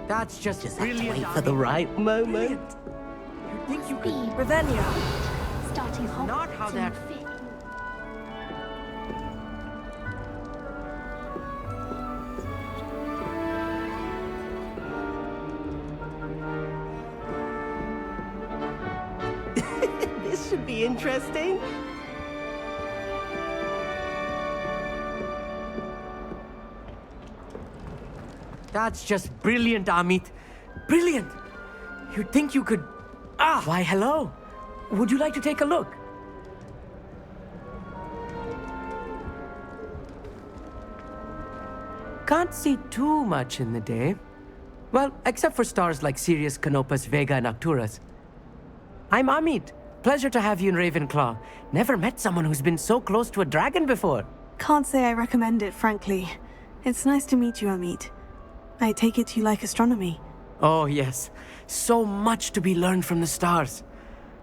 That's just Just have to brilliant. wait for the right moment. Brilliant. You think you could... Revelio. Starting Hogwarts Not how in that... the 5th. This should be interesting. That's just brilliant, Amit. Brilliant. You'd think you could... Ah! Why, hello. Would you like to take a look? Can't see too much in the day. Well, except for stars like Sirius, Canopus, Vega, and Arcturus. I'm Amit. Pleasure to have you in Ravenclaw. Never met someone who's been so close to a dragon before. Can't say I recommend it, frankly. It's nice to meet you, Amit. I take it you like astronomy. Oh, yes. So much to be learned from the stars.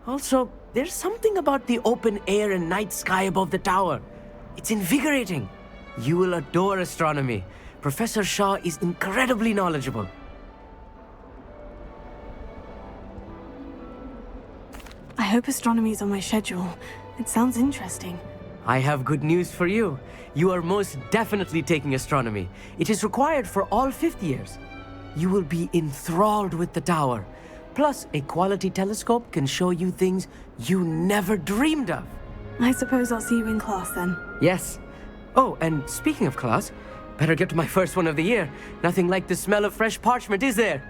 Also, there's something about the open air and night sky above the tower. It's invigorating. You will adore astronomy. Professor Shaw is incredibly knowledgeable. I hope astronomy's on my schedule. It sounds interesting. I have good news for you. You are most definitely taking astronomy. It is required for all fifth years. You will be enthralled with the tower. Plus, a quality telescope can show you things you never dreamed of. I suppose I'll see you in class then. Yes. Oh, and speaking of class, better get to my first one of the year. Nothing like the smell of fresh parchment, is there?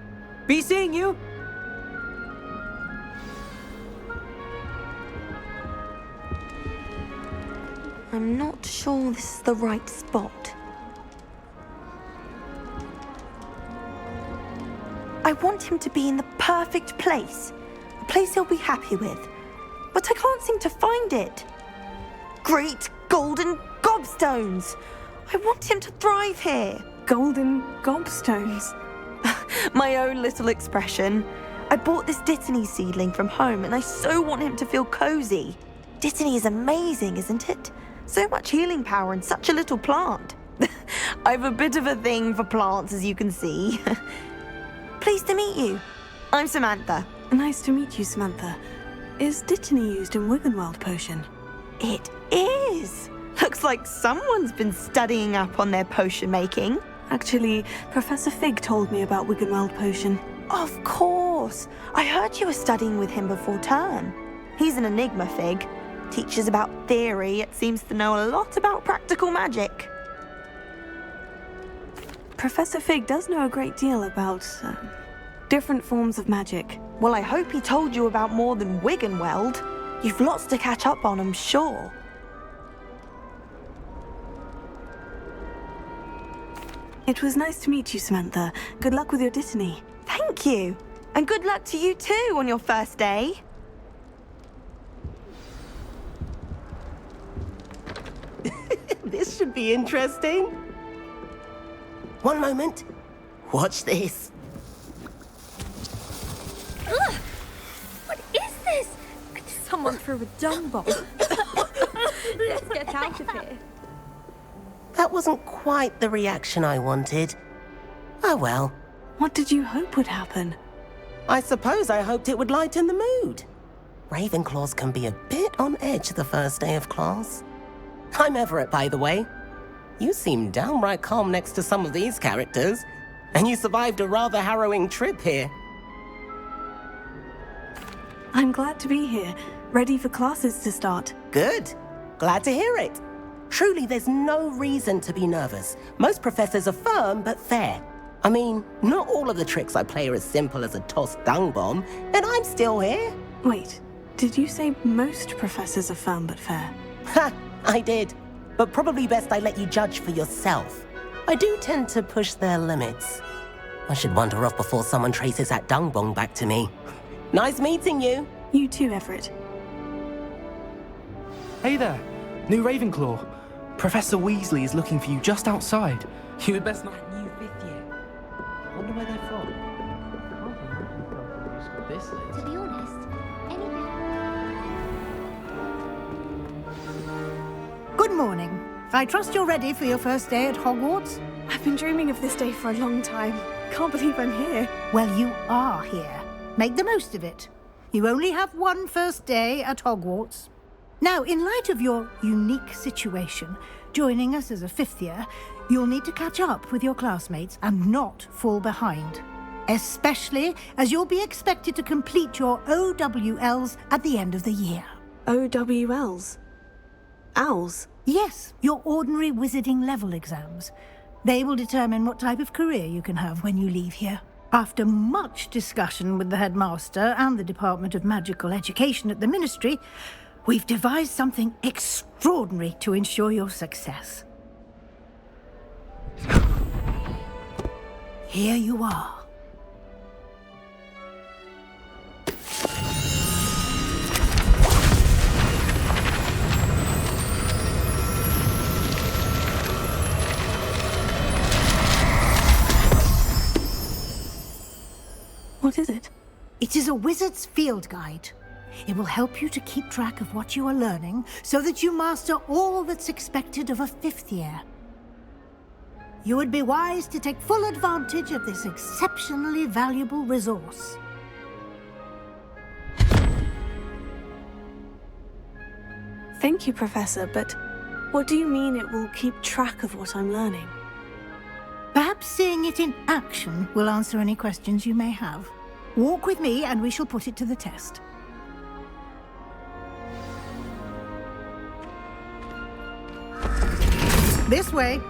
Be seeing you! I'm not sure this is the right spot. I want him to be in the perfect place. A place he'll be happy with. But I can't seem to find it. Great golden gobstones! I want him to thrive here. Golden gobstones. My own little expression. I bought this Dittany seedling from home and I so want him to feel cozy. Dittany is amazing, isn't it? So much healing power in such a little plant. I've a bit of a thing for plants, as you can see. Pleased to meet you. I'm Samantha. Nice to meet you, Samantha. Is Dittany used in Wiggenweld potion? It is. Looks like someone's been studying up on their potion making. Actually, Professor Fig told me about Wiggenweld potion. Of course. I heard you were studying with him before term. He's an enigma, Fig. Teaches about theory, yet seems to know a lot about practical magic. Professor Fig does know a great deal about different forms of magic. Well, I hope he told you about more than Wiggenweld. You've lots to catch up on, I'm sure. It was nice to meet you, Samantha. Good luck with your Dittany. Thank you. And good luck to you too on your first day. This should be interesting. One moment. Watch this. Ugh! What is this? Someone threw a dung bomb. Let's get out of here. That wasn't quite the reaction I wanted. Oh well. What did you hope would happen? I suppose I hoped it would lighten the mood. Ravenclaws can be a bit on edge the first day of class. I'm Everett, by the way. You seem downright calm next to some of these characters, and you survived a rather harrowing trip here. I'm glad to be here, ready for classes to start. Good. Glad to hear it. Truly, there's no reason to be nervous. Most professors are firm but fair. I mean, not all of the tricks I play are as simple as a tossed dung bomb, and I'm still here. Wait, did you say most professors are firm but fair? Ha! I did. But probably best I let you judge for yourself. I do tend to push their limits. I should wander off before someone traces that dung bomb back to me. Nice meeting you. You too, Everett. Hey there, new Ravenclaw. Professor Weasley is looking for you just outside. You had best not... New fifth year. I wonder where they're from. This is. To be honest, Good morning. I trust you're ready for your first day at Hogwarts? I've I've been dreaming of this day for a long time. Can't believe I'm here. Well, you are here. Make the most of it. You only have one first day at Hogwarts. Now, in light of your unique situation, joining us as a fifth year, you'll need to catch up with your classmates and not fall behind. Especially as you'll be expected to complete your OWLs at the end of the year. OWLs? Owls? Yes, your ordinary wizarding level exams. They will determine what type of career you can have when you leave here. After much discussion with the headmaster and the Department of Magical Education at the Ministry, we've devised something extraordinary to ensure your success. Here you are. What is it? It is a wizard's field guide. It will help you to keep track of what you are learning so that you master all that's expected of a fifth year. You would be wise to take full advantage of this exceptionally valuable resource. Thank you, Professor, but what do you mean it will keep track of what I'm learning? Perhaps seeing it in action will answer any questions you may have. Walk with me and we shall put it to the test. This way.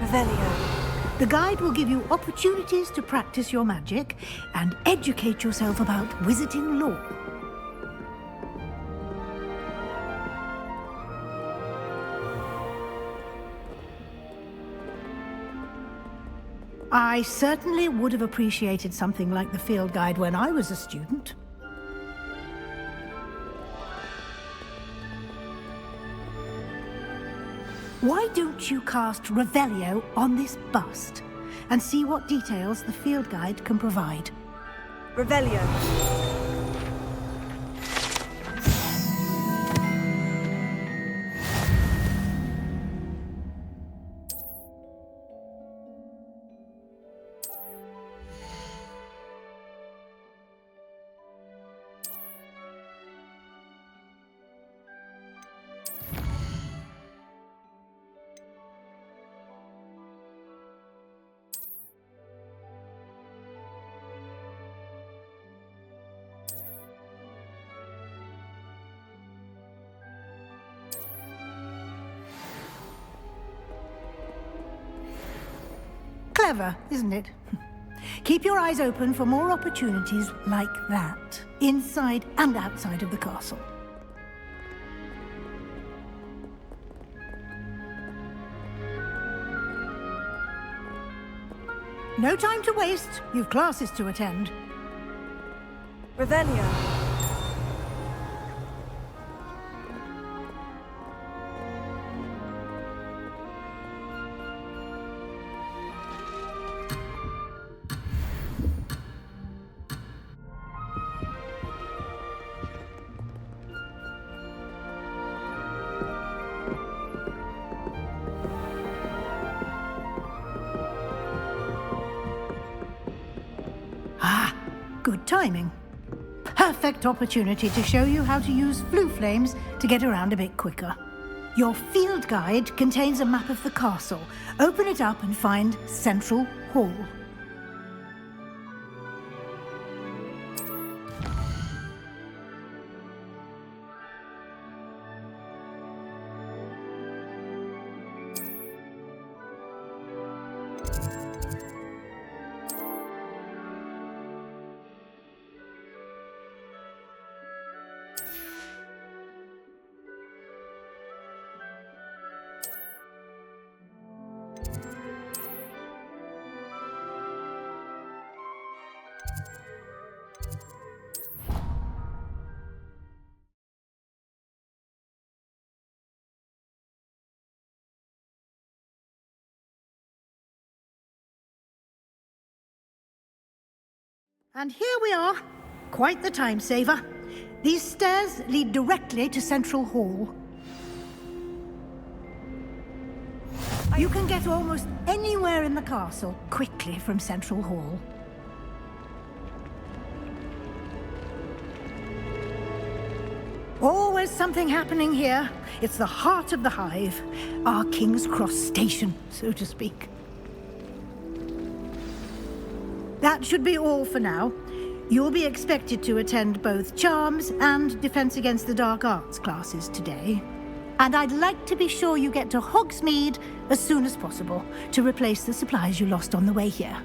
Revelio. The guide will give you opportunities to practice your magic and educate yourself about wizarding lore. I certainly would have appreciated something like the field guide when I was a student. Why don't you cast Revelio on this bust and see what details the field guide can provide? Revelio. Clever, isn't it? Keep your eyes open for more opportunities like that, inside and outside of the castle. No time to waste. You've classes to attend. Revelio. Good timing. Perfect opportunity to show you how to use flue flames to get around a bit quicker. Your field guide contains a map of the castle. Open it up and find Central Hall. And here we are. Quite the time saver. These stairs lead directly to Central Hall. You can get almost anywhere in the castle quickly from Central Hall. Always something happening here. It's the heart of the hive. Our King's Cross station, so to speak. That should be all for now. You'll be expected to attend both Charms and Defense Against the Dark Arts classes today. And I'd like to be sure you get to Hogsmeade as soon as possible to replace the supplies you lost on the way here.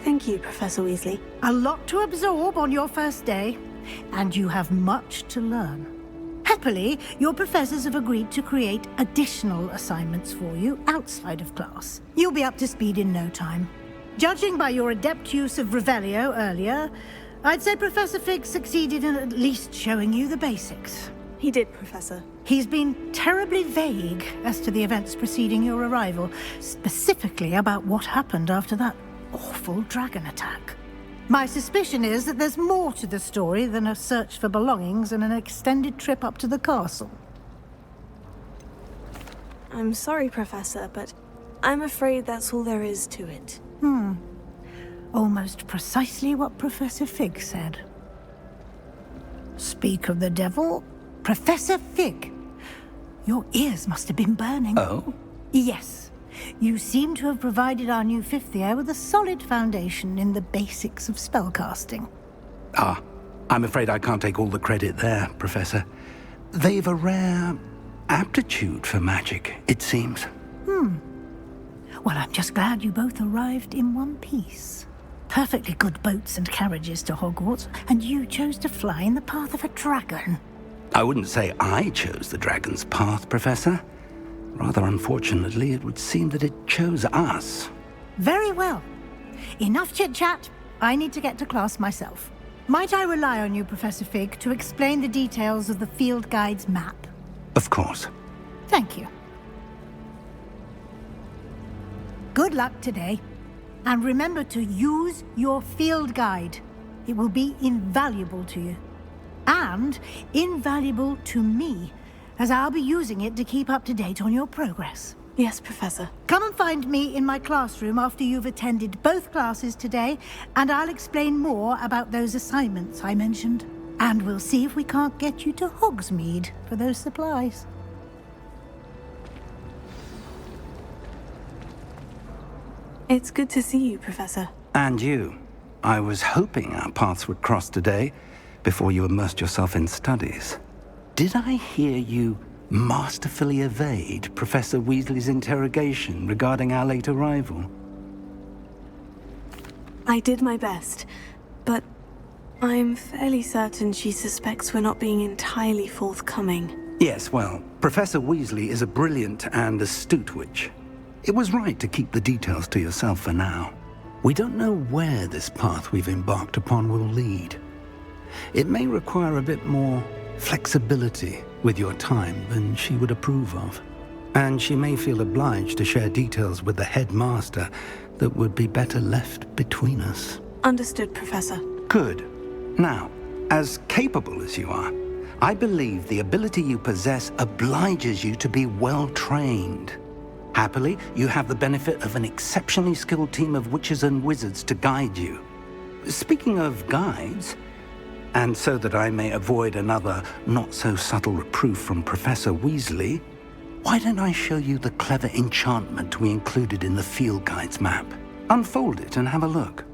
Thank you, Professor Weasley. A lot to absorb on your first day, and you have much to learn. Happily, your professors have agreed to create additional assignments for you outside of class. You'll be up to speed in no time. Judging by your adept use of Revelio earlier, I'd say Professor Fig succeeded in at least showing you the basics. He did, Professor. He's been terribly vague as to the events preceding your arrival, specifically about what happened after that awful dragon attack. My suspicion is that there's more to the story than a search for belongings and an extended trip up to the castle. I'm sorry, Professor, but I'm afraid that's all there is to it. Almost precisely what Professor Fig said. Speak of the devil, Professor Fig. Your ears must have been burning. Oh? Yes. You seem to have provided our new fifth year with a solid foundation in the basics of spellcasting. Ah, I'm afraid I can't take all the credit there, Professor. They've a rare aptitude for magic, it seems. Well, I'm just glad you both arrived in one piece. Perfectly good boats and carriages to Hogwarts, and you chose to fly in the path of a dragon. I wouldn't say I chose the dragon's path, Professor. Rather unfortunately, it would seem that it chose us. Very well. Enough chit-chat. I need to get to class myself. Might I rely on you, Professor Fig, to explain the details of the field guide's map? Of course. Thank you. Good luck today. And remember to use your field guide. It will be invaluable to you. And invaluable to me, as I'll be using it to keep up to date on your progress. Yes, Professor. Come and find me in my classroom after you've attended both classes today, and I'll explain more about those assignments I mentioned. And we'll see if we can't get you to Hogsmeade for those supplies. It's good to see you, Professor. And you. I was hoping our paths would cross today, before you immersed yourself in studies. Did I hear you masterfully evade Professor Weasley's interrogation regarding our late arrival? I did my best, but I'm fairly certain she suspects we're not being entirely forthcoming. Yes, well, Professor Weasley is a brilliant and astute witch. It was right to keep the details to yourself for now. We don't know where this path we've embarked upon will lead. It may require a bit more flexibility with your time than she would approve of. And she may feel obliged to share details with the headmaster that would be better left between us. Understood, Professor. Good. Now, as capable as you are, I believe the ability you possess obliges you to be well trained. Happily, you have the benefit of an exceptionally skilled team of witches and wizards to guide you. Speaking of guides, and so that I may avoid another not-so-subtle reproof from Professor Weasley, why don't I show you the clever enchantment we included in the field guide's map? Unfold it and have a look.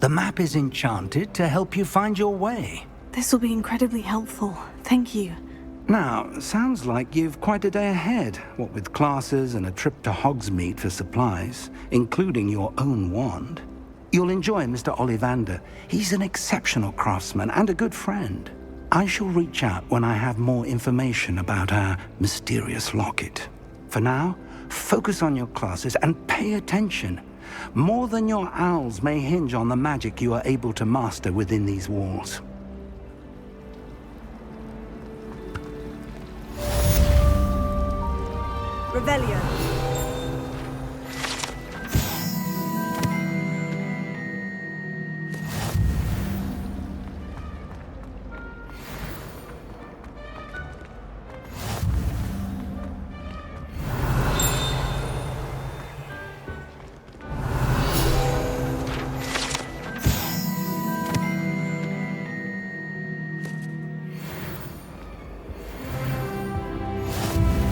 The map is enchanted to help you find your way. This will be incredibly helpful. Thank you. Now, sounds like you've quite a day ahead, what with classes and a trip to Hogsmeade for supplies, including your own wand. You'll enjoy Mr. Ollivander. He's an exceptional craftsman and a good friend. I shall reach out when I have more information about our mysterious locket. For now, focus on your classes and pay attention. More than your owls may hinge on the magic you are able to master within these walls. Revelio.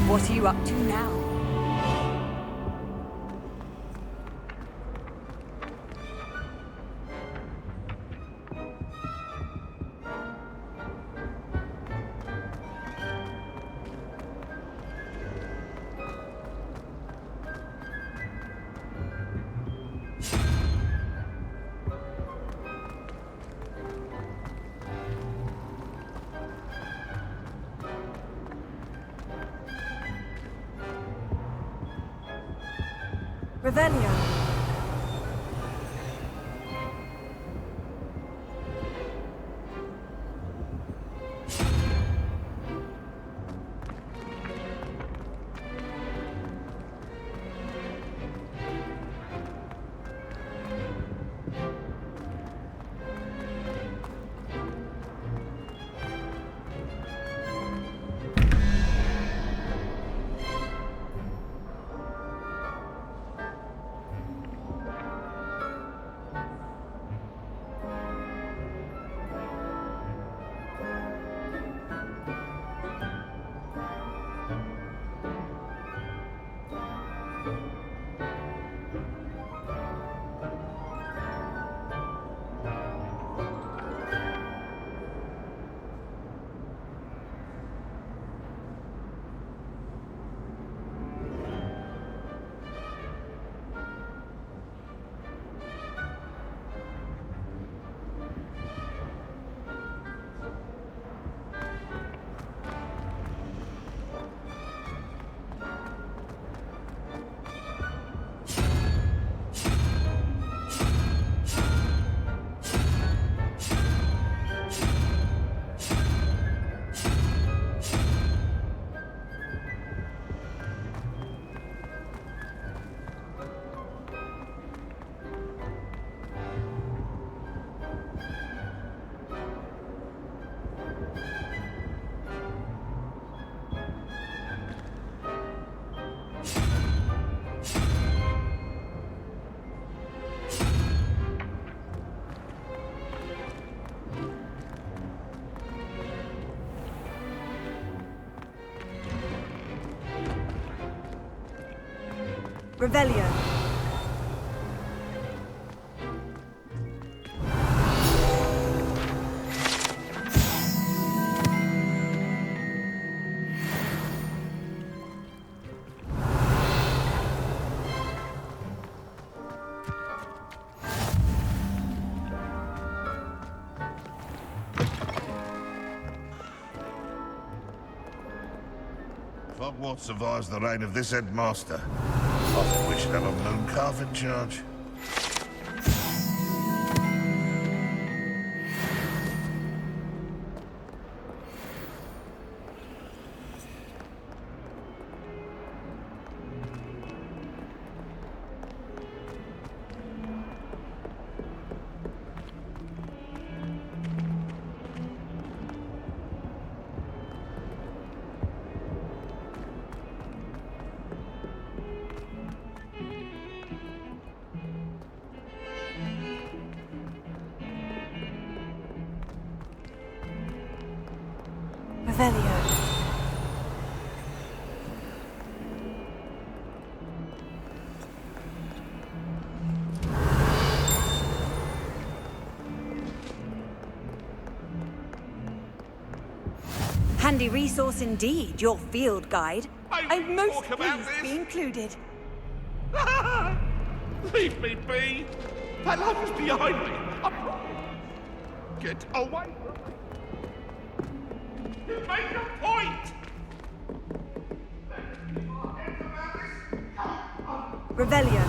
What are you up to now? Revelio. Revelio. Hogwarts survives the reign of this headmaster. I think we should have a moon calf in charge. Revelio. Handy resource indeed, your field guide. I'm most pleased to be included. Leave me be! That love is behind me! Get away! Make a point! Revelio.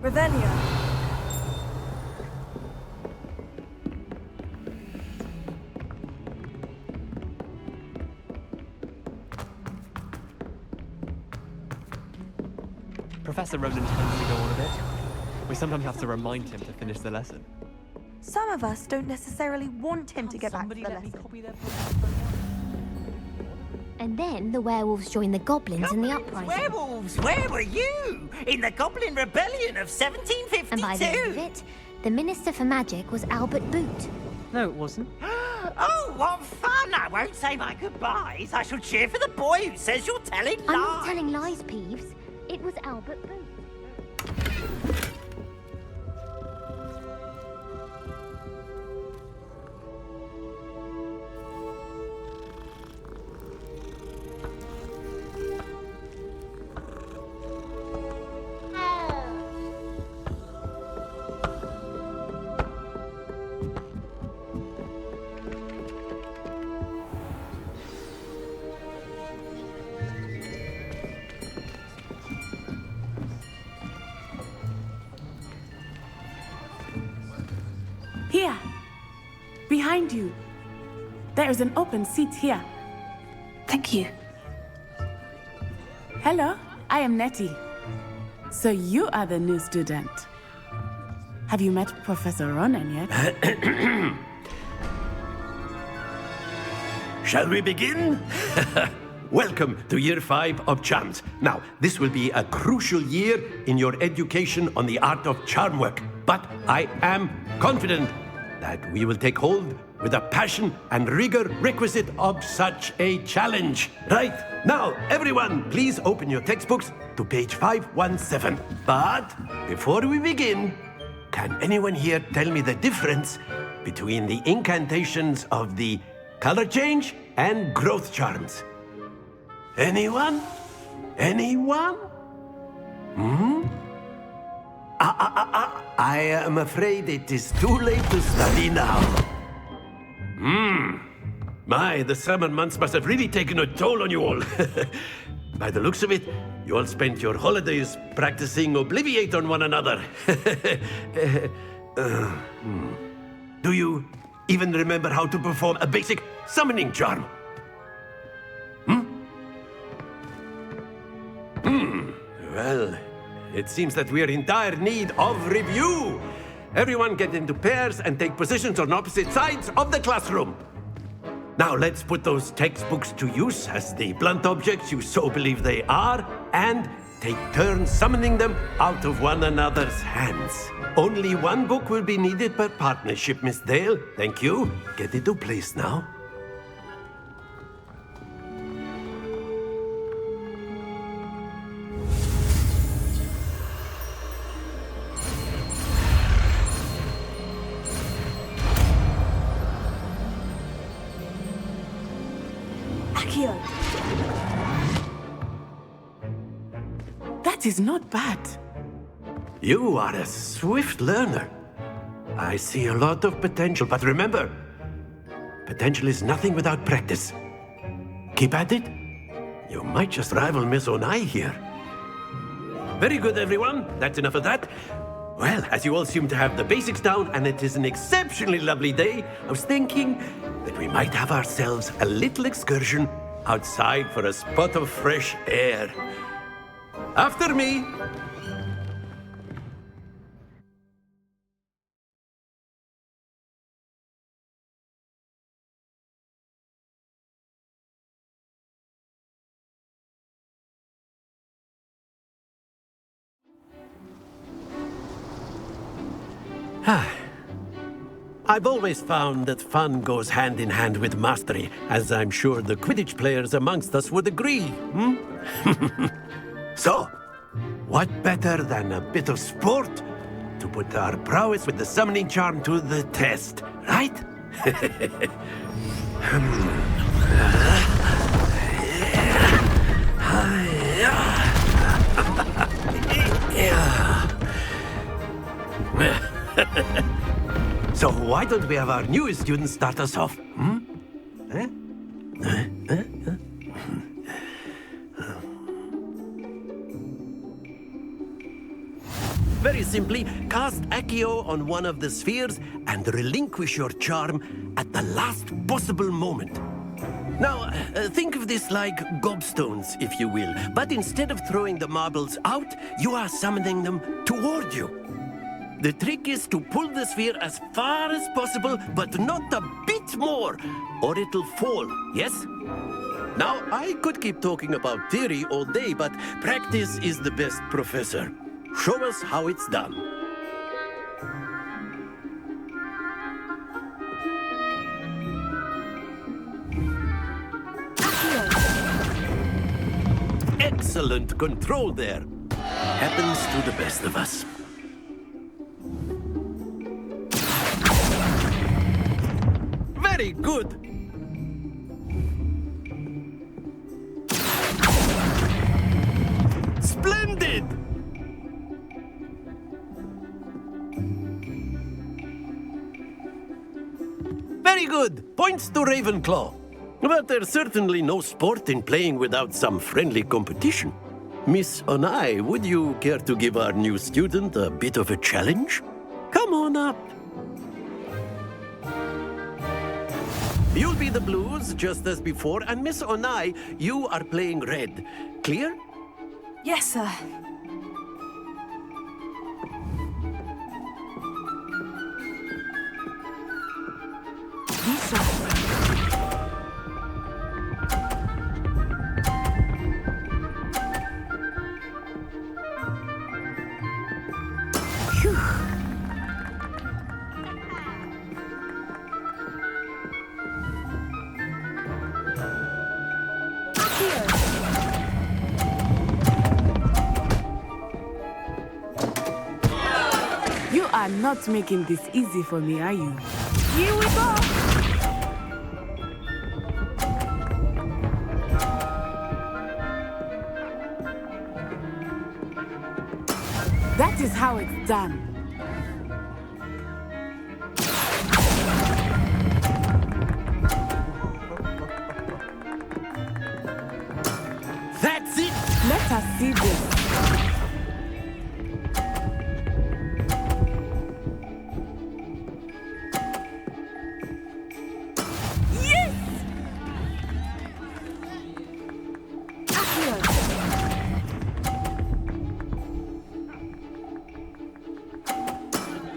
Revelio. Professor Rosen tends to go on a bit. We sometimes have to remind him to finish the lesson. Some of us don't necessarily want him to get back to the lesson. And then the werewolves joined the goblins in the uprising. Werewolves, where were you? In the Goblin Rebellion of 1752? And by the end of it, the Minister for Magic was Albert Boot. No, it wasn't. Oh, what fun! I won't say my goodbyes. I shall cheer for the boy who says you're telling lies. I'm not telling lies, Peeves. It was Albert Boot. Here, behind you. There is an open seat here. Thank you. Hello, I am Nettie. So you are the new student. Have you met Professor Ronen yet? Shall we begin? Welcome to Year 5 of Charms. Now, this will be a crucial year in your education on the art of charm work. But I am confident that we will take hold with the passion and rigor requisite of such a challenge. Right, now, everyone, please open your textbooks to page 517. But before we begin, can anyone here tell me the difference between the incantations of the color change and growth charms? Anyone? Anyone? I am afraid it is too late to study now. My, the summer months must have really taken a toll on you all. By the looks of it, you all spent your holidays practicing Obliviate on one another. Do you even remember how to perform a basic summoning charm? Well, it seems that we are in dire need of review. Everyone get into pairs and take positions on opposite sides of the classroom. Now let's put those textbooks to use as the blunt objects you so believe they are, and take turns summoning them out of one another's hands. Only one book will be needed per partnership, Miss Dale. Thank you. Get into place now. That is not bad. You are a swift learner. I see a lot of potential, but remember, potential is nothing without practice. Keep at it. You might just rival Miss Onai here. Very good, everyone. That's enough of that. Well, as you all seem to have the basics down, and it is an exceptionally lovely day, I was thinking that we might have ourselves a little excursion outside for a spot of fresh air. After me. I've always found that fun goes hand in hand with mastery, as I'm sure the Quidditch players amongst us would agree. So, what better than a bit of sport to put our prowess with the summoning charm to the test, right? So why don't we have our newest student start us off? Very simply, cast Accio on one of the spheres and relinquish your charm at the last possible moment. Now, think of this like gobstones, if you will, but instead of throwing the marbles out, you are summoning them toward you. The trick is to pull the sphere as far as possible, but not a bit more, or it'll fall, yes? Now, I could keep talking about theory all day, but practice is the best professor. Show us how it's done. Excellent control there. Happens to the best of us. Very good. Splendid! Very good. Points to Ravenclaw. But there's certainly no sport in playing without some friendly competition. Miss Onai, would you care to give our new student a bit of a challenge? Come on up. You'll be the blues, just as before, and Miss Onai, you are playing red. Clear? Yes, sir. Lisa. You are not making this easy for me, are you? Here we go! That is how it's done. That's it! Let us see this.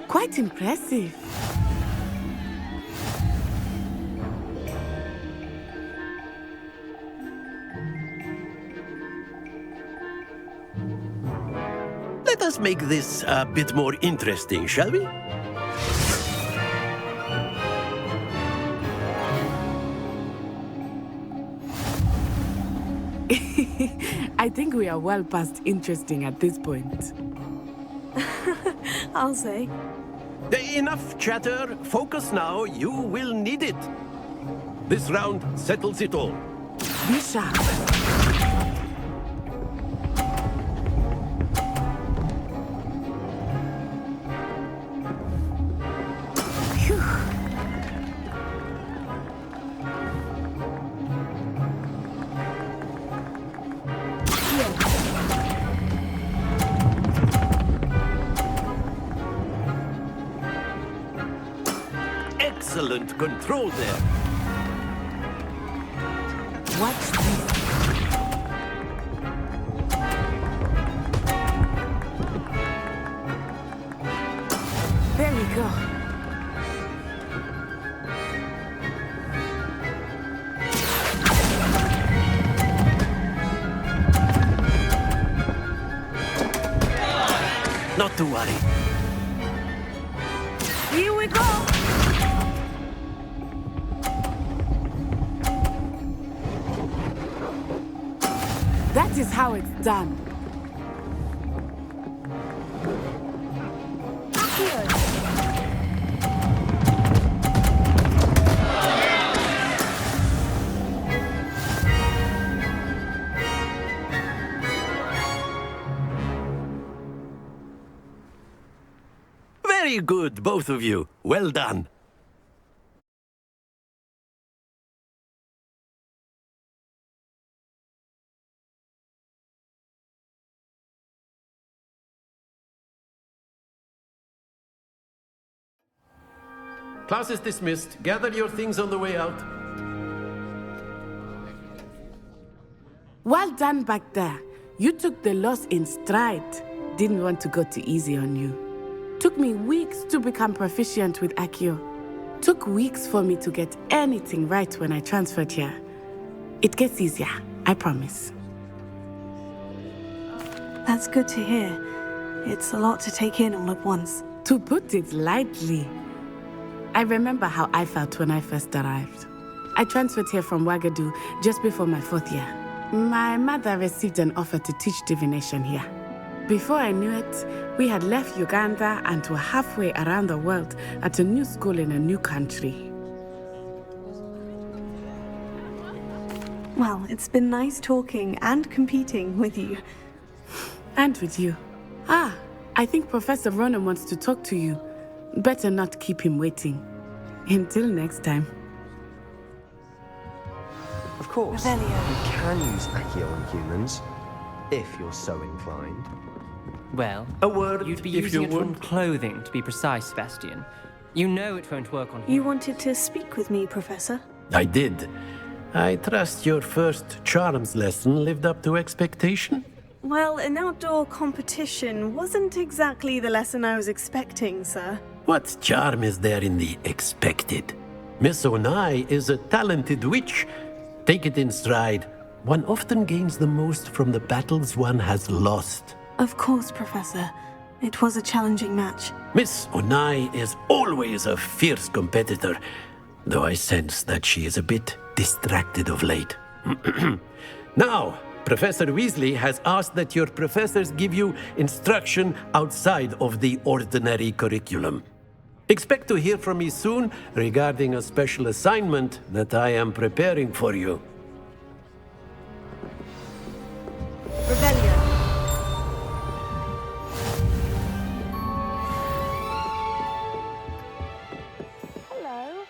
Quite impressive. Let us make this a bit more interesting, shall we? I think we are well past interesting at this point. I'll say. Enough chatter. Focus now. You will need it. This round settles it all. Be sharp. Excellent control there. Watch this. There we go. Not to worry. is how it's done. Very good, both of you. Well done. Class is dismissed. Gather your things on the way out. Well done back there. You took the loss in stride. Didn't want to go too easy on you. Took me weeks to become proficient with Accio. Took weeks for me to get anything right when I transferred here. It gets easier, I promise. That's good to hear. It's a lot to take in all at once. To put it lightly. I remember how I felt when I first arrived. I transferred here from Wagadu just before my 4th year. My mother received an offer to teach divination here. Before I knew it, we had left Uganda and were halfway around the world at a new school in a new country. Well, it's been nice talking and competing with you. And with you. Ah, I think Professor Ronan wants to talk to you. Better not keep him waiting. Until next time. Of course, you can use Accio on humans, if you're so inclined. Well, a word you'd be if using you it on would. clothing, to be precise, Sebastian. You know it won't work on You wanted to speak with me, Professor? I did. I trust your first charms lesson lived up to expectation? Well, an outdoor competition wasn't exactly the lesson I was expecting, sir. What charm is there in the expected? Miss Onai is a talented witch. Take it in stride. One often gains the most from the battles one has lost. Of course, Professor. It was a challenging match. Miss Onai is always a fierce competitor, though I sense that she is a bit distracted of late. Now, Professor Weasley has asked that your professors give you instruction outside of the ordinary curriculum. Expect to hear from me soon regarding a special assignment that I am preparing for you. Hello.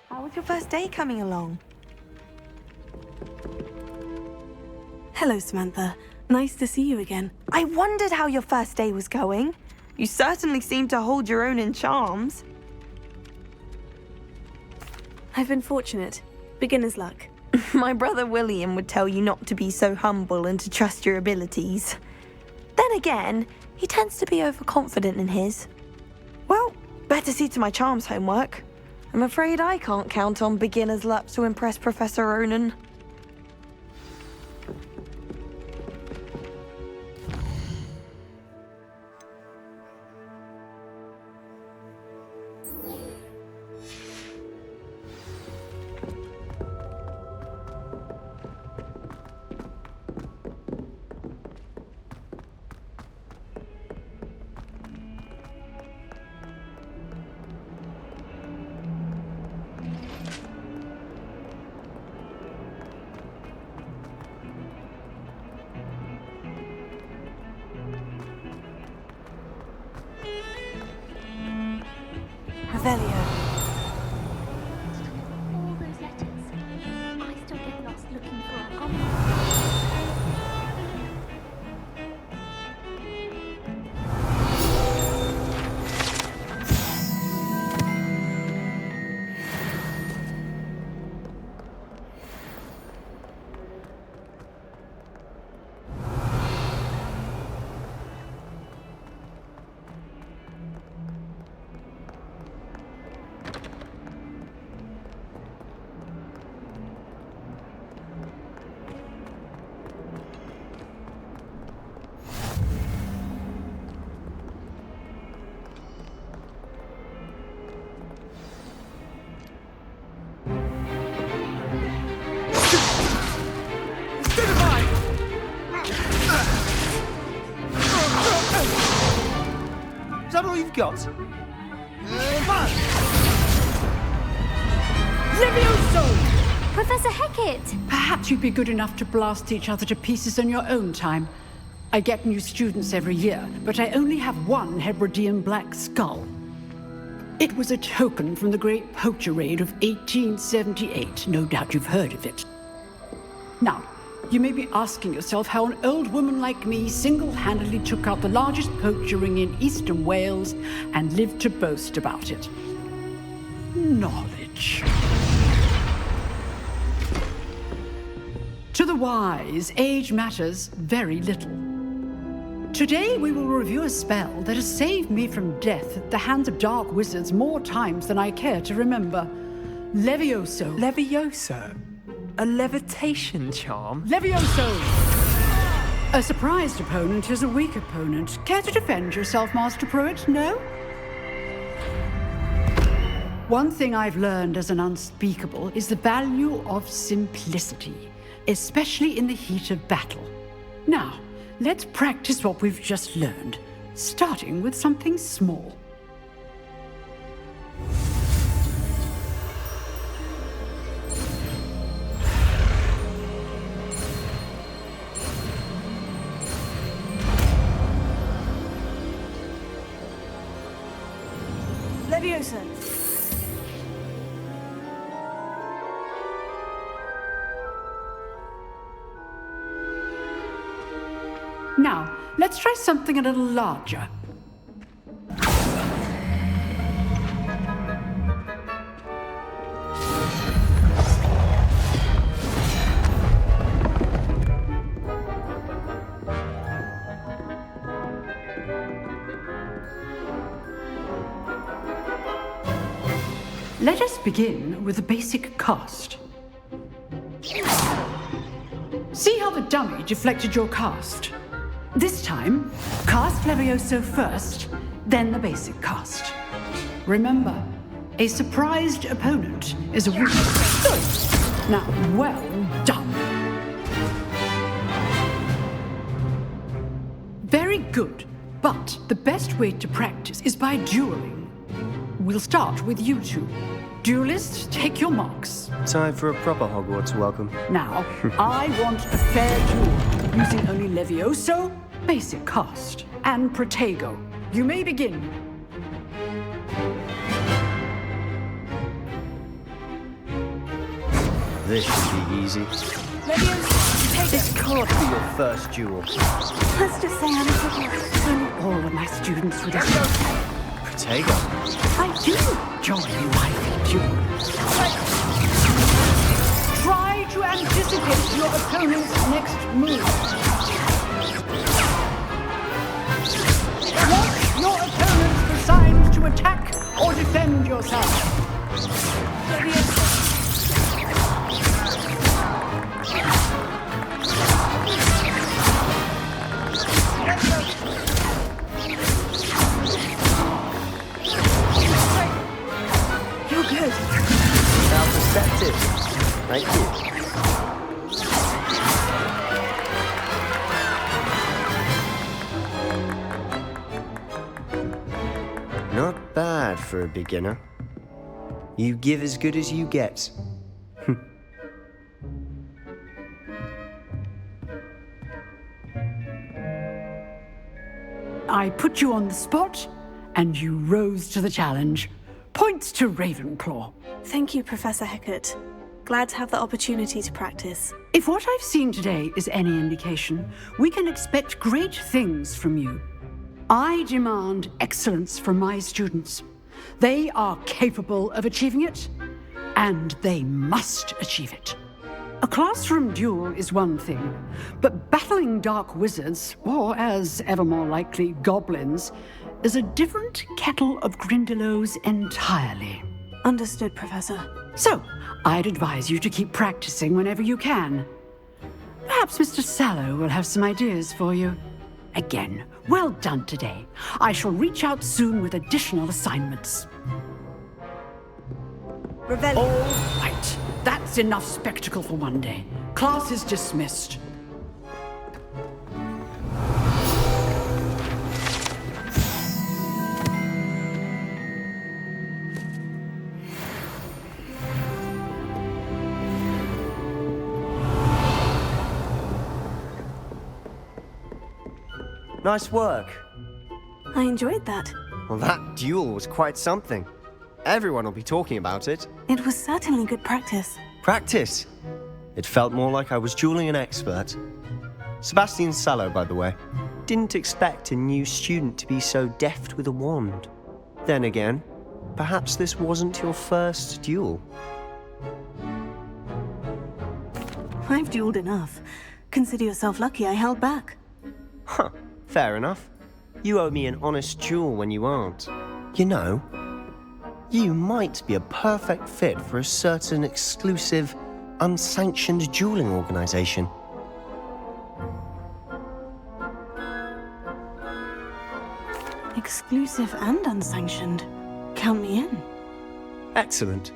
How was your first day coming along? Hello, Samantha. Nice to see you again. I wondered how your first day was going. You certainly seem to hold your own in charms. I've been fortunate. Beginner's luck. My brother William would tell you not to be so humble and to trust your abilities. Then again, he tends to be overconfident in his. Well, better see to my charms homework. I'm afraid I can't count on beginner's luck to impress Professor Ronan. all you've got? Levioso! Professor Hecat! Perhaps you'd be good enough to blast each other to pieces in your own time. I get new students every year, but I only have one Hebridean black skull. It was a token from the Great Poacher Raid of 1878. No doubt you've heard of it. Now, you may be asking yourself how an old woman like me single-handedly took out the largest poacher ring in eastern Wales and lived to boast about it. Knowledge. To the wise, age matters very little. Today we will review a spell that has saved me from death at the hands of dark wizards more times than I care to remember. Levioso. Levioso? A levitation charm? Levioso! A surprised opponent is a weak opponent. Care to defend yourself, Master Pruitt? No? One thing I've learned as an unspeakable is the value of simplicity, especially in the heat of battle. Now, let's practice what we've just learned, starting with something small. Levioso. Now, let's try something a little larger. Let us begin with the basic cast. See how the dummy deflected your cast? This time, cast Levioso first, then the basic cast. Remember, a surprised opponent is a weak. Good. Now, well done. Very good, but the best way to practice is by dueling. We'll start with you two. Duelists, take your marks. Time for a proper Hogwarts welcome. Now, I want a fair duel, using only Levioso, basic cast, and Protego. You may begin. This should be easy. Levioso, take This can't be your first duel. Let's just say I'm a All of my students with us. Protego. I do join my duel. Try to anticipate your opponent's next move. Watch your opponent's designs to attack or defend yourself. You're good. How perceptive. Thank you. Not bad for a beginner. You give as good as you get. I put you on the spot, and you rose to the challenge. Points to Ravenclaw. Thank you, Professor Hecat. Glad to have the opportunity to practice. If what I've seen today is any indication, we can expect great things from you. I demand excellence from my students. They are capable of achieving it, and they must achieve it. A classroom duel is one thing, but battling dark wizards, or as ever more likely, goblins, is a different kettle of Grindylows entirely. Understood, Professor. So, I'd advise you to keep practicing whenever you can. Perhaps Mr. Sallow will have some ideas for you. Again, well done today. I shall reach out soon with additional assignments. Revelio. All right. That's enough spectacle for one day. Class is dismissed. Nice work. I enjoyed that. Well, that duel was quite something. Everyone will be talking about it. It was certainly good practice. Practice? It felt more like I was dueling an expert. Sebastian Sallow, by the way. Didn't expect a new student to be so deft with a wand. Then again, perhaps this wasn't your first duel. I've dueled enough. Consider yourself lucky I held back. Huh, fair enough. You owe me an honest duel when you aren't. You know, you might be a perfect fit for a certain exclusive, unsanctioned dueling organization. Exclusive and unsanctioned. Count me in. Excellent.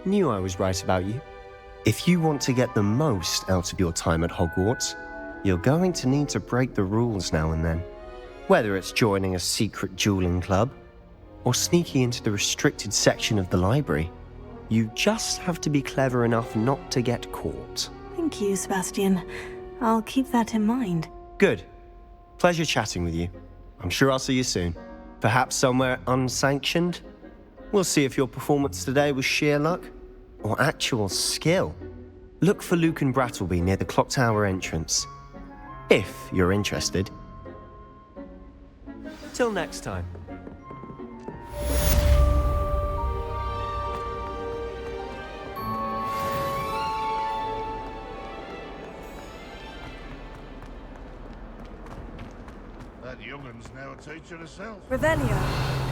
Knew I was right about you. If you want to get the most out of your time at Hogwarts, you're going to need to break the rules now and then. Whether it's joining a secret dueling club, or sneaking into the restricted section of the library, you just have to be clever enough not to get caught. Thank you, Sebastian. I'll keep that in mind. Good. Pleasure chatting with you. I'm sure I'll see you soon. Perhaps somewhere unsanctioned? We'll see if your performance today was sheer luck or actual skill. Look for Luke and Brattleby near the clock tower entrance, if you're interested. Till next time. That youngun's now a teacher herself. Revelio.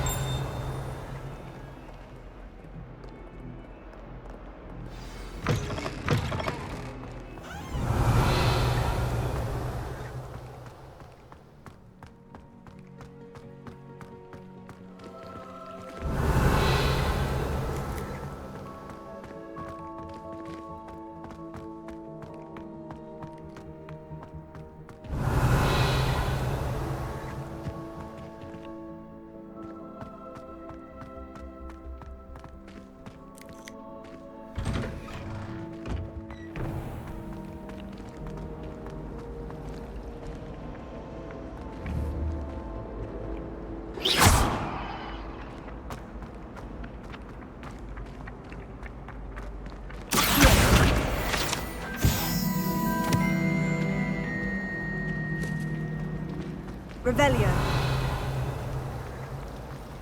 Revelio.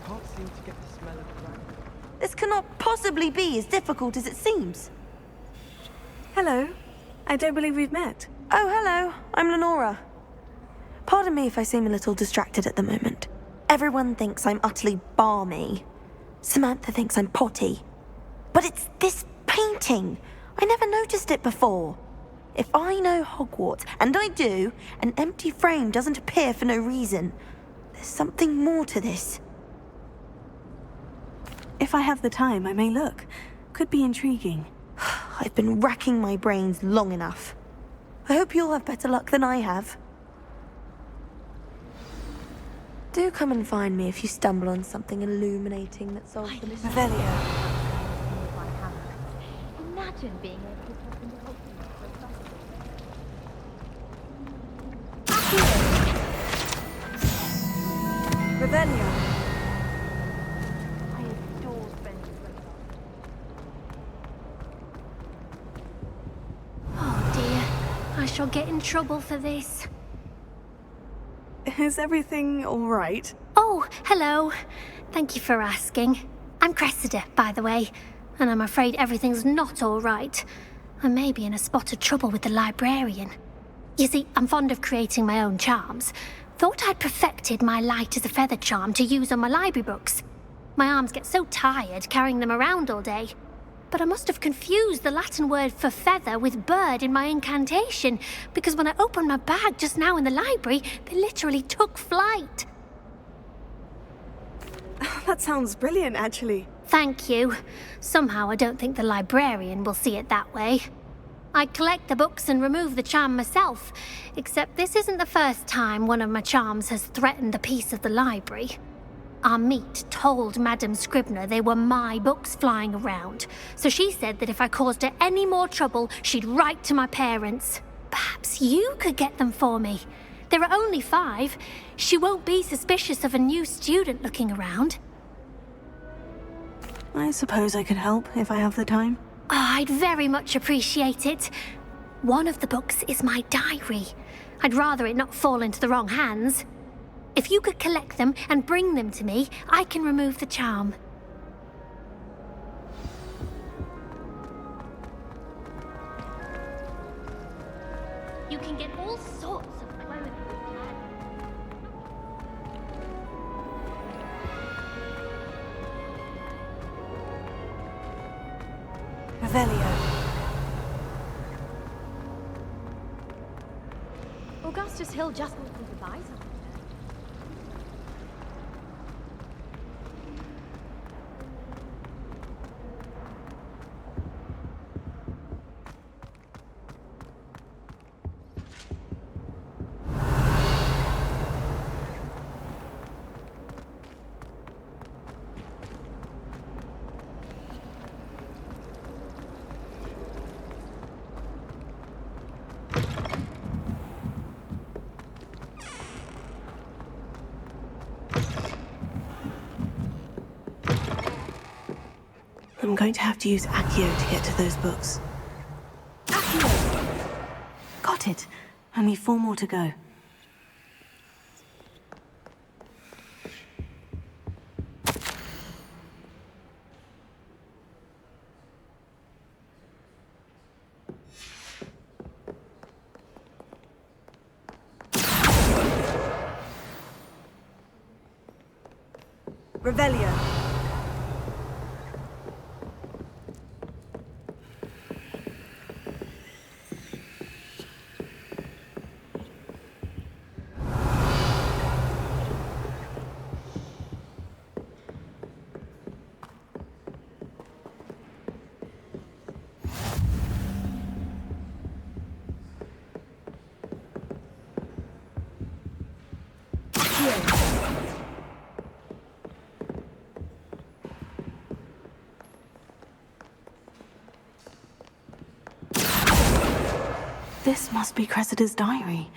Can't seem to get the smell of the ground. This cannot possibly be as difficult as it seems. Hello. I don't believe we've met. Oh, hello. I'm Lenora. Pardon me if I seem a little distracted at the moment. Everyone thinks I'm utterly balmy. Samantha thinks I'm potty. But it's this painting. I never noticed it before. If I know Hogwarts, and I do, an empty frame doesn't appear for no reason. There's something more to this. If I have the time, I may look. Could be intriguing. I've been racking my brains long enough. I hope you'll have better luck than I have. Do come and find me if you stumble on something illuminating that solves the mystery. Revelio. Imagine being able to tap into Hogwarts so possible. Revelio. I adore spending Oh dear, I shall get in trouble for this. Is everything all right? Oh, hello. Thank you for asking. I'm Cressida, by the way, and I'm afraid everything's not all right. I may be in a spot of trouble with the librarian. You see, I'm fond of creating my own charms. Thought I'd perfected my light as a feather charm to use on my library books. My arms get so tired carrying them around all day. But I must have confused the Latin word for feather with bird in my incantation, because when I opened my bag just now in the library, they literally took flight. That sounds brilliant, actually. Thank you. Somehow I don't think the librarian will see it that way. I collect the books and remove the charm myself, except this isn't the first time one of my charms has threatened the peace of the library. Our meet told Madame Scribner they were my books flying around, so she said that if I caused her any more trouble, she'd write to my parents. Perhaps you could get them for me. There are only 5. She won't be suspicious of a new student looking around. I suppose I could help if I have the time. Oh, I'd very much appreciate it. One of the books is my diary. I'd rather it not fall into the wrong hands. If you could collect them and bring them to me, I can remove the charm. You can get all sorts of clothing. Revelio. Augustus Hill just wants me to buy something. I'm going to have to use Accio to get to those books. Accio! Got it. Only 4 more to go. Revelio. This must be Cressida's diary.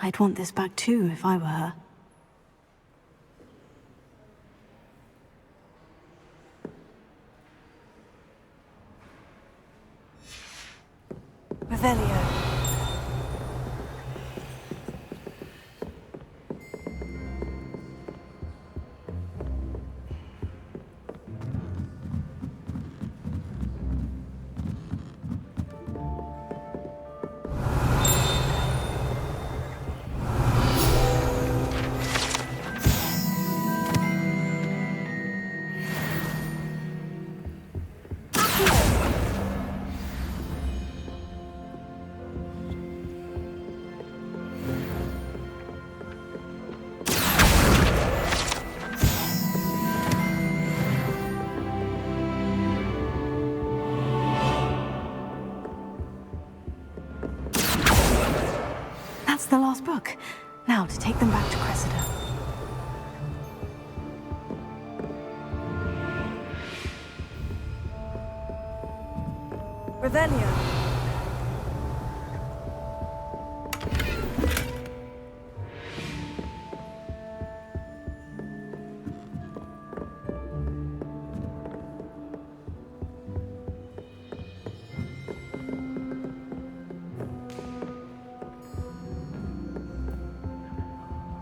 I'd want this back too if I were her. Revelio. That's the last book. Now to take them back to Cressida. Revelio.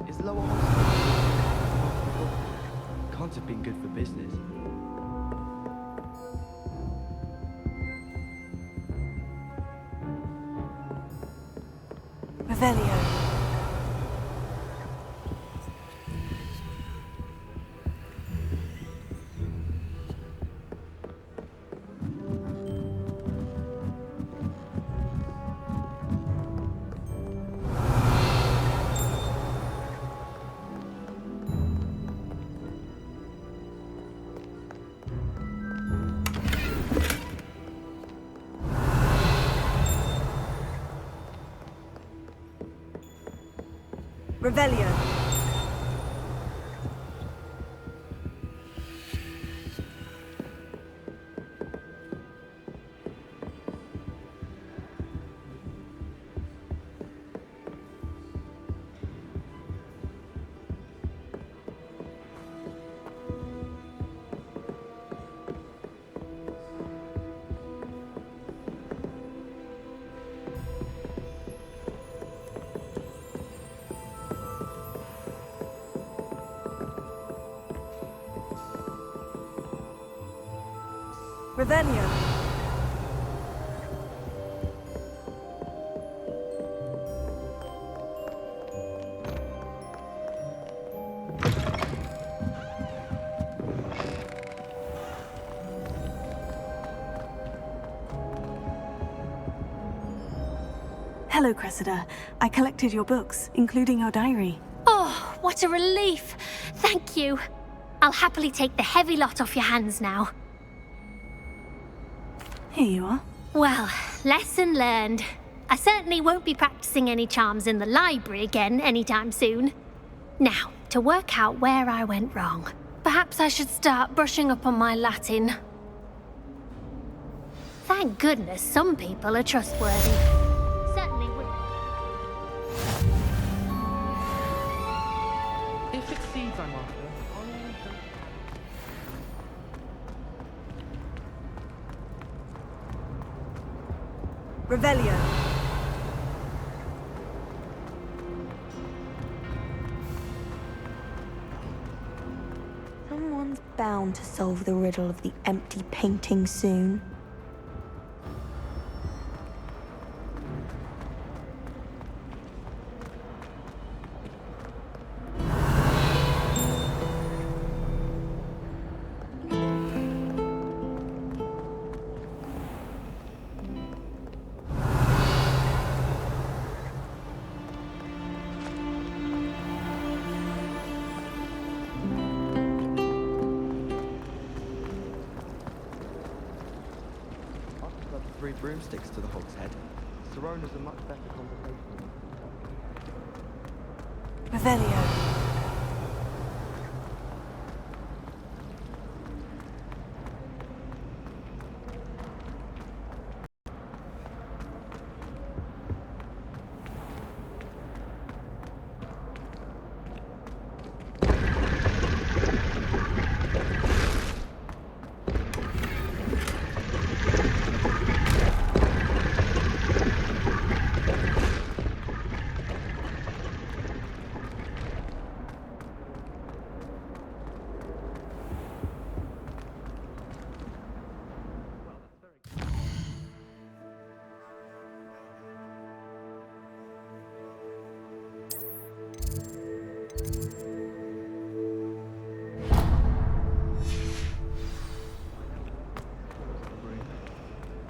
Is Lower Hospital can't have been good for business. Revelio. Revelio. Revelio. Hello, Cressida. I collected your books, including your diary. Oh, what a relief. Thank you. I'll happily take the heavy lot off your hands now. Here you are. Well, lesson learned. I certainly won't be practicing any charms in the library again anytime soon. Now, to work out where I went wrong. Perhaps I should start brushing up on my Latin. Thank goodness some people are trustworthy. Certainly would. If it's seeds I'm after, Revelio. Someone's bound to solve the riddle of the empty painting soon. Three broomsticks to the hog's head. Sirona's a much better conversation. Revelio.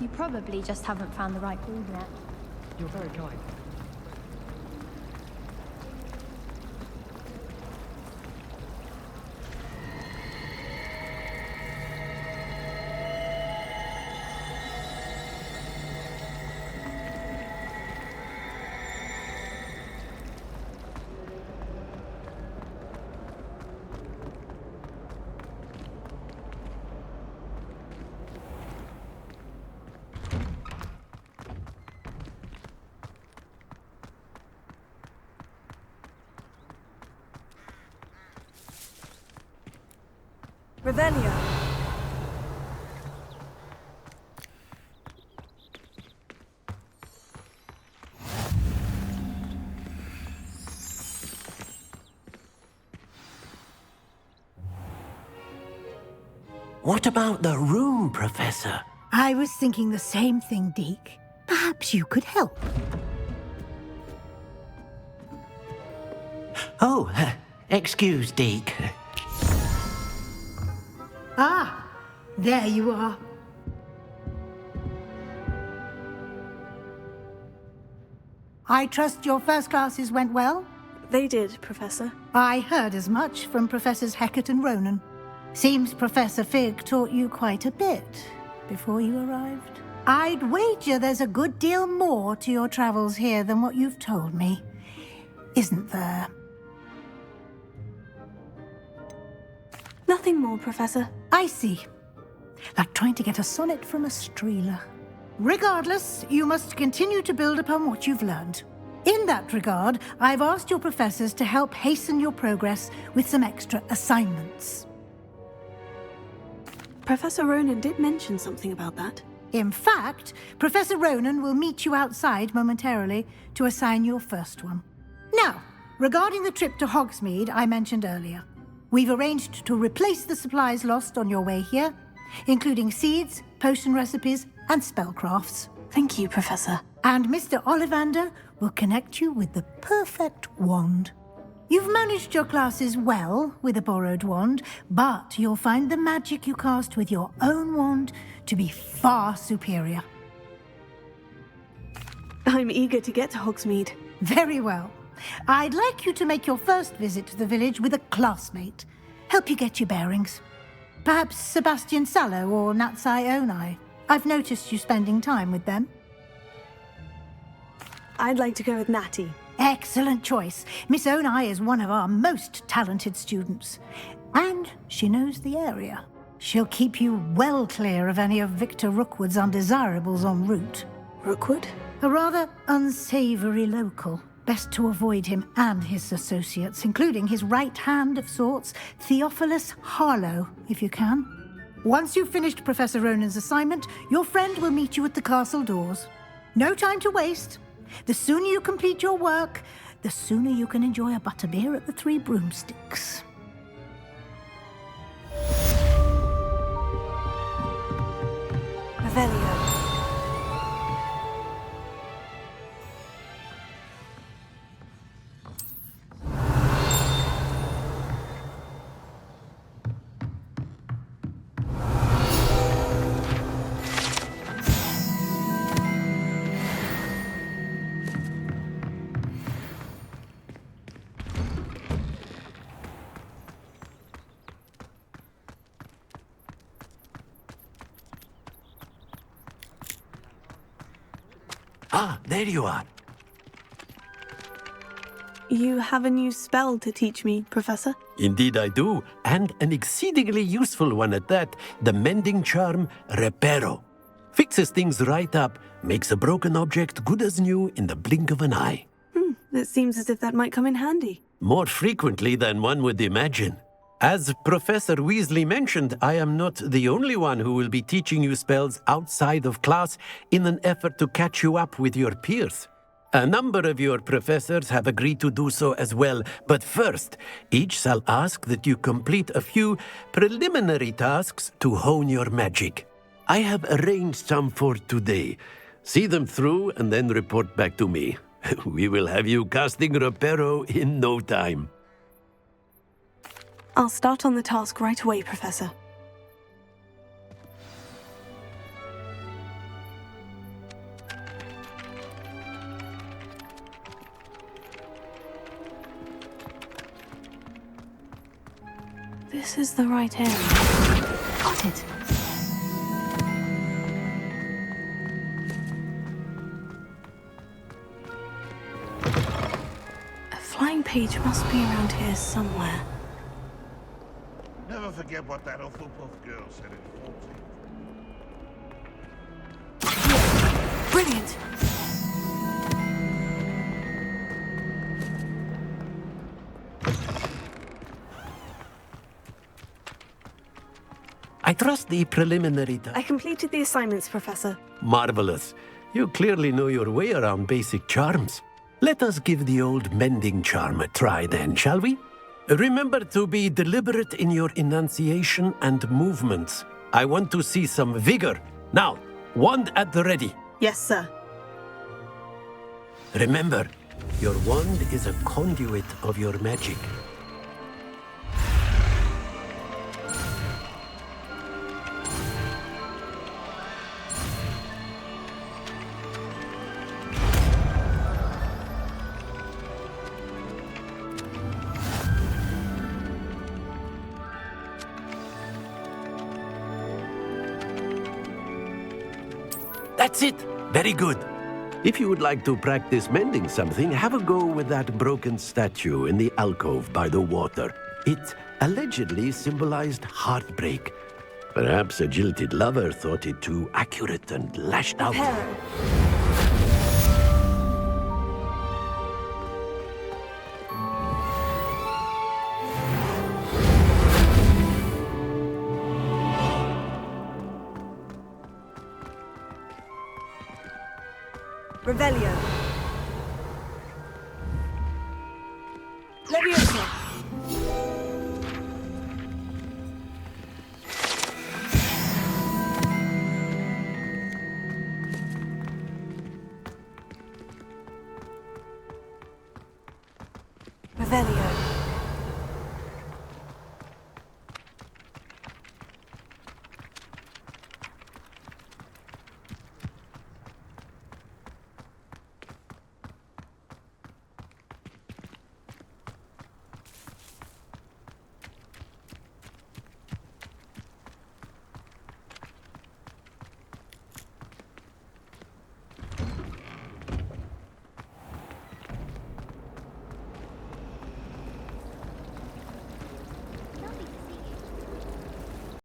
You probably just haven't found the right ball yet. You're very kind. Revelio. What about the room, Professor? I was thinking the same thing, Deke. Perhaps you could help. Oh, excuse, Deke. Ah, there you are. I trust your first classes went well? They did, Professor. I heard as much from Professors Hecat and Ronan. Seems Professor Fig taught you quite a bit before you arrived. I'd wager there's a good deal more to your travels here than what you've told me, isn't there? Nothing more, Professor. I see. Like trying to get a sonnet from a streeler. Regardless, you must continue to build upon what you've learned. In that regard, I've asked your professors to help hasten your progress with some extra assignments. Professor Ronan did mention something about that. In fact, Professor Ronan will meet you outside momentarily to assign your first one. Now, regarding the trip to Hogsmeade I mentioned earlier, we've arranged to replace the supplies lost on your way here including seeds, potion recipes, and spellcrafts. Thank you, Professor. And Mr. Ollivander will connect you with the perfect wand. You've managed your classes well with a borrowed wand, but you'll find the magic you cast with your own wand to be far superior. I'm eager to get to Hogsmeade. Very well. I'd like you to make your first visit to the village with a classmate. Help you get your bearings. Perhaps Sebastian Sallow or Natsai Onai. I've noticed you spending time with them. I'd like to go with Natty. Excellent choice. Miss Onai is one of our most talented students. And she knows the area. She'll keep you well clear of any of Victor Rookwood's undesirables en route. Rookwood? A rather unsavoury local. Best to avoid him and his associates, including his right hand of sorts, Theophilus Harlow, if you can. Once you've finished Professor Ronan's assignment, your friend will meet you at the castle doors. No time to waste. The sooner you complete your work, the sooner you can enjoy a butterbeer at the Three Broomsticks. Revelio. Ah, there you are. You have a new spell to teach me, Professor? Indeed I do, and an exceedingly useful one at that, the mending charm Reparo. Fixes things right up, makes a broken object good as new in the blink of an eye. It seems as if that might come in handy. More frequently than one would imagine. As Professor Weasley mentioned, I am not the only one who will be teaching you spells outside of class in an effort to catch you up with your peers. A number of your professors have agreed to do so as well, but first, each shall ask that you complete a few preliminary tasks to hone your magic. I have arranged some for today. See them through and then report back to me. We will have you casting Reparo in no time. I'll start on the task right away, Professor. This is the right area. Got it. A flying page must be around here somewhere. Never forget what that Hufflepuff girl said in 14. Brilliant! I trust the preliminary I completed the assignments, Professor. Marvelous. You clearly know your way around basic charms. Let us give the old mending charm a try then, shall we? Remember to be deliberate in your enunciation and movements. I want to see some vigor. Now, wand at the ready. Yes, sir. Remember, your wand is a conduit of your magic. That's it. Very good. If you would like to practice mending something, have a go with that broken statue in the alcove by the water. It allegedly symbolized heartbreak. Perhaps a jilted lover thought it too accurate and lashed out. Revelio. Leviosa. Revelio.